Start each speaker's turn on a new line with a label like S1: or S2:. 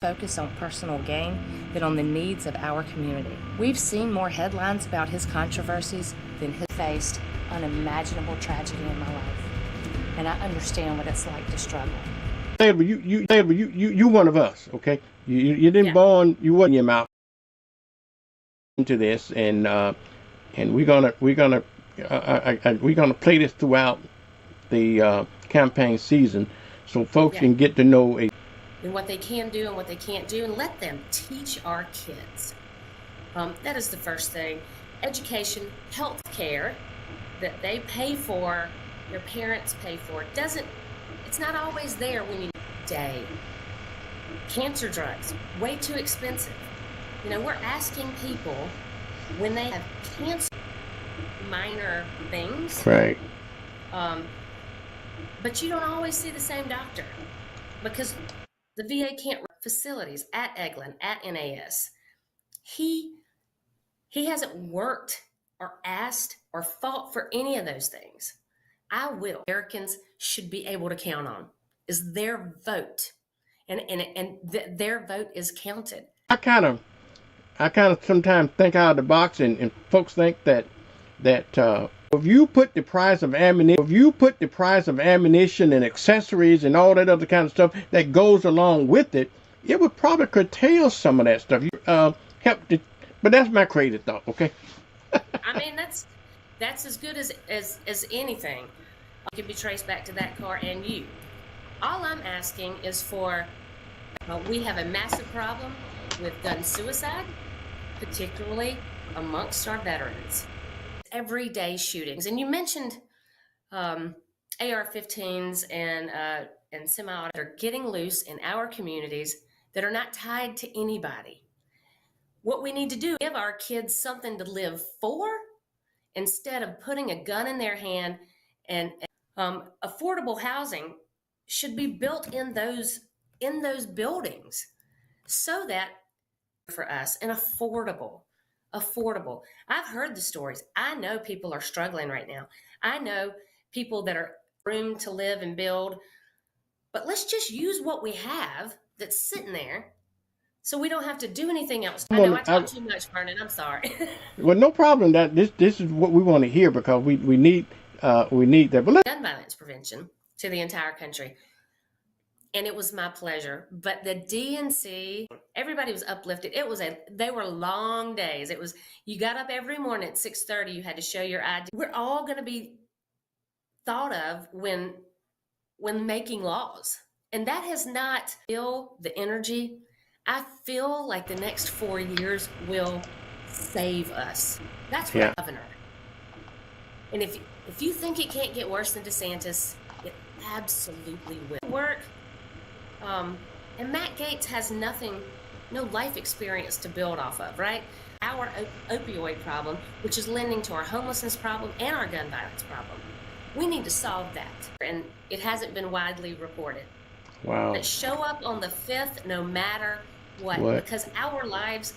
S1: focus on personal gain than on the needs of our community. We've seen more headlines about his controversies than he faced unimaginable tragedy in my life, and I understand what it's like to struggle.
S2: You one of us, okay? You didn't born, you wasn't your mouth into this, and we're gonna play this throughout the campaign season, so folks can get to know
S3: and what they can do and what they can't do, and let them teach our kids. That is the first thing. Education, health care that they pay for, your parents pay for, it's not always there when you day. Cancer drugs, way too expensive. You know, we're asking people when they have cancer, minor things.
S2: Right.
S3: But you don't always see the same doctor because the VA can't run facilities at Eglin, at NAS. He hasn't worked or asked or fought for any of those things. I will. Americans should be able to count on is their vote, and their vote is counted.
S2: I kind of sometimes think out of the box, and folks think that if you put the price of ammunition and accessories and all that other kind of stuff that goes along with it, it would probably curtail some of that stuff. But that's my crazy thought. Okay.
S3: I mean, that's as good as anything. It can be traced back to that car and you. All I'm asking is for, we have a massive problem with gun suicide, particularly amongst our veterans. Everyday shootings. And you mentioned AR-15s and semi-auto are getting loose in our communities that are not tied to anybody. What we need to do is give our kids something to live for instead of putting a gun in their hand, and affordable housing should be built in those buildings so that for us and affordable. I've heard the stories. I know people are struggling right now. I know people that are room to live and build, but let's just use what we have that's sitting there so we don't have to do anything else. I know I talk too much, Vernon. I'm sorry.
S2: Well, no problem. That this is what we want to hear because we need that. But
S3: gun violence prevention to the entire country. And it was my pleasure. But the DNC, everybody was uplifted. They were long days. It was, you got up every morning at 6:30, you had to show your ID. We're all going to be thought of when making laws. And that has not feel the energy. I feel like the next 4 years will save us. That's what governor. And if you think it can't get worse than DeSantis, it absolutely will. Work. And Matt Gaetz has no life experience to build off of, right? Our opioid problem, which is lending to our homelessness problem and our gun violence problem. We need to solve that. And it hasn't been widely reported.
S2: Wow.
S3: But show up on the 5th no matter what? Because our lives